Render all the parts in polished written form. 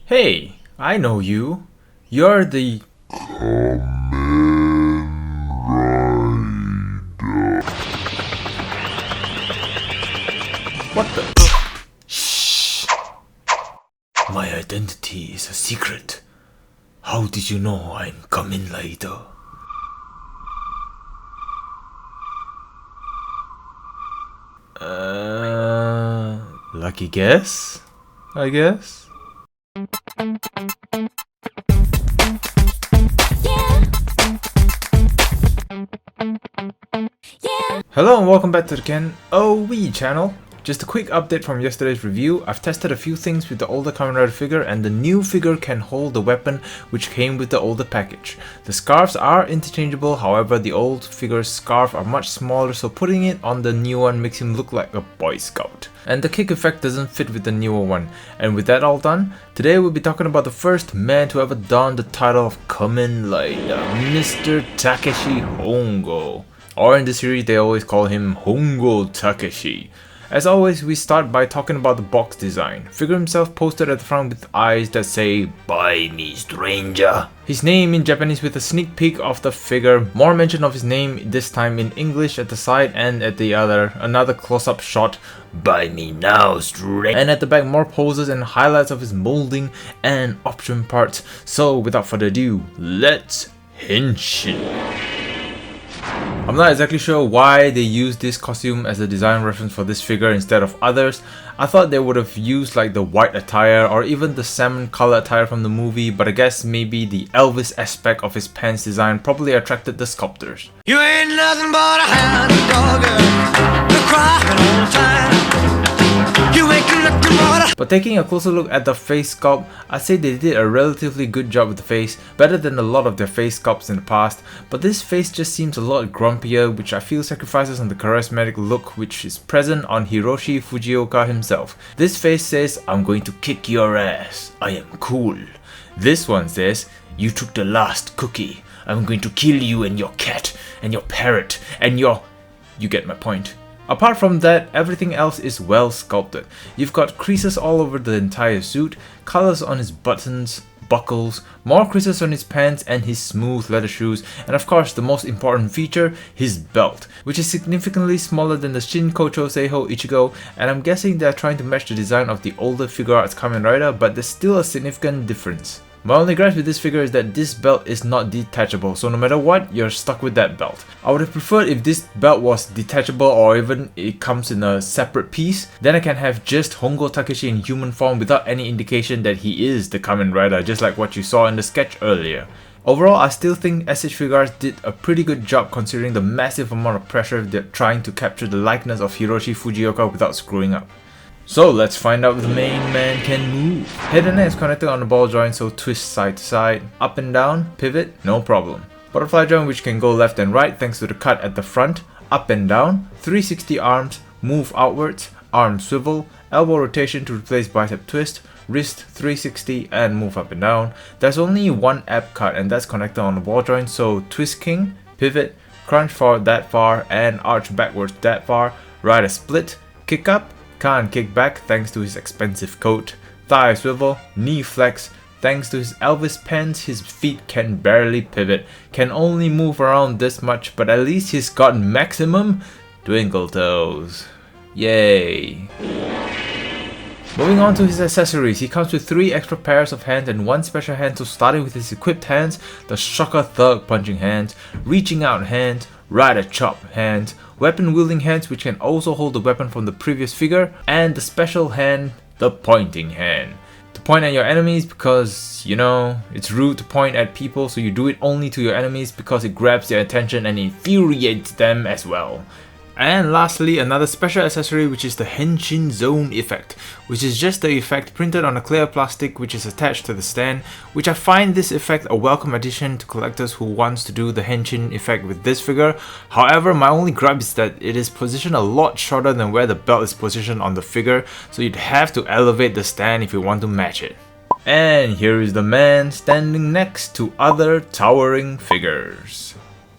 Hey, I know you. You're the... What the... Shh! My identity is a secret. How did you know I'm coming later? Lucky guess, I guess? Hello and welcome back to the KenOhwee channel. Just a quick update from yesterday's review. I've tested a few things with the older Kamen Rider figure, and the new figure can hold the weapon which came with the older package. The scarves are interchangeable, however the old figure's scarf are much smaller, so putting it on the new one makes him look like a Boy Scout. And the kick effect doesn't fit with the newer one. And with that all done, today we'll be talking about the first man to ever don the title of Kamen Rider, Mr. Takeshi Hongo. Or in the series they always call him Hongo Takeshi. As always, we start by talking about the box design. Figure himself posted at the front with eyes that say, "Buy me, stranger." His name in Japanese with a sneak peek of the figure, more mention of his name, this time in English at the side, and at the other, another close-up shot, "Buy me now, stranger." And at the back, more poses and highlights of his molding and option parts. So without further ado, let's henshin. I'm not exactly sure why they used this costume as a design reference for this figure instead of others. I thought they would have used like the white attire or even the salmon color attire from the movie, but I guess maybe the Elvis aspect of his pants design probably attracted the sculptors. You ain't nothing but a hound dog, you're crying all the time. You ain't nothing but a... But taking a closer look at the face sculpt, I'd say they did a relatively good job with the face, better than a lot of their face sculpts in the past, but this face just seems a lot grumpier, which I feel sacrifices on the charismatic look which is present on Hiroshi Fujioka himself. This face says, "I'm going to kick your ass, I am cool." This one says, "You took the last cookie, I'm going to kill you and your cat, and your parrot, and your..." You get my point. Apart from that, everything else is well sculpted. You've got creases all over the entire suit, colors on his buttons, buckles, more creases on his pants and his smooth leather shoes, and of course the most important feature, his belt, which is significantly smaller than the Shinkocho Seiho Ichigo, and I'm guessing they're trying to match the design of the older Figuarts Kamen Rider, but there's still a significant difference. My only gripe with this figure is that this belt is not detachable, so no matter what, you're stuck with that belt. I would have preferred if this belt was detachable or even it comes in a separate piece, then I can have just Hongo Takeshi in human form without any indication that he is the Kamen Rider, just like what you saw in the sketch earlier. Overall, I still think S.H Figuarts did a pretty good job considering the massive amount of pressure they're trying to capture the likeness of Hiroshi Fujioka without screwing up. So let's find out if the main man can move. Head and neck is connected on the ball joint, so twist side to side, up and down, pivot, no problem. Butterfly joint which can go left and right thanks to the cut at the front, up and down, 360 arms, move outwards, arm swivel, elbow rotation to replace bicep twist, wrist 360 and move up and down. There's only one ab cut and that's connected on the ball joint, so twist king, pivot, crunch forward that far and arch backwards that far, ride a split, kick up, can't kick back thanks to his expensive coat, thigh swivel, knee flex, thanks to his Elvis pants his feet can barely pivot, can only move around this much, but at least he's got maximum twinkle toes. Yay! Moving on to his accessories, he comes with 3 extra pairs of hands and 1 special hand, so starting with his equipped hands, the Shocker Thug punching hands, reaching out hands, Rider Chop hands, weapon wielding hands which can also hold the weapon from the previous figure, and the special hand, the pointing hand. To point at your enemies because, you know, it's rude to point at people, so you do it only to your enemies because it grabs their attention and infuriates them as well. And lastly, another special accessory which is the Henshin Zone effect, which is just the effect printed on a clear plastic which is attached to the stand, which I find this effect a welcome addition to collectors who wants to do the Henshin effect with this figure. However, my only gripe is that it is positioned a lot shorter than where the belt is positioned on the figure, so you'd have to elevate the stand if you want to match it. And here is the man standing next to other towering figures.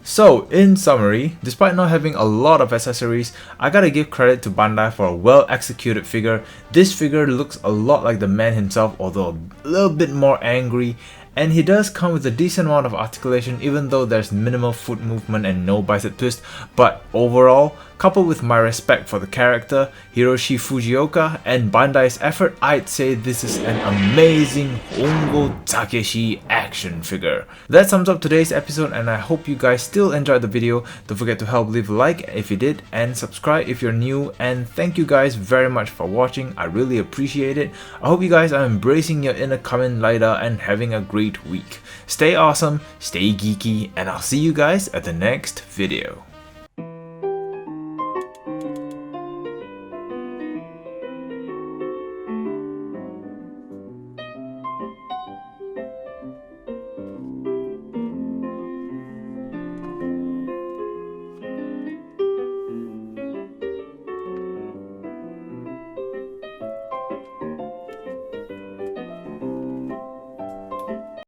So, in summary, despite not having a lot of accessories, I gotta give credit to Bandai for a well executed figure. This figure looks a lot like the man himself, although a little bit more angry, and he does come with a decent amount of articulation even though there's minimal foot movement and no bicep twist, but overall, coupled with my respect for the character, Hiroshi Fujioka, and Bandai's effort, I'd say this is an amazing Hongo Takeshi action figure. That sums up today's episode, and I hope you guys still enjoyed the video. Don't forget to help leave a like if you did, and subscribe if you're new, and thank you guys very much for watching. I really appreciate it. I hope you guys are embracing your inner Kamen Rider and having a great week. Stay awesome, stay geeky, and I'll see you guys at the next video.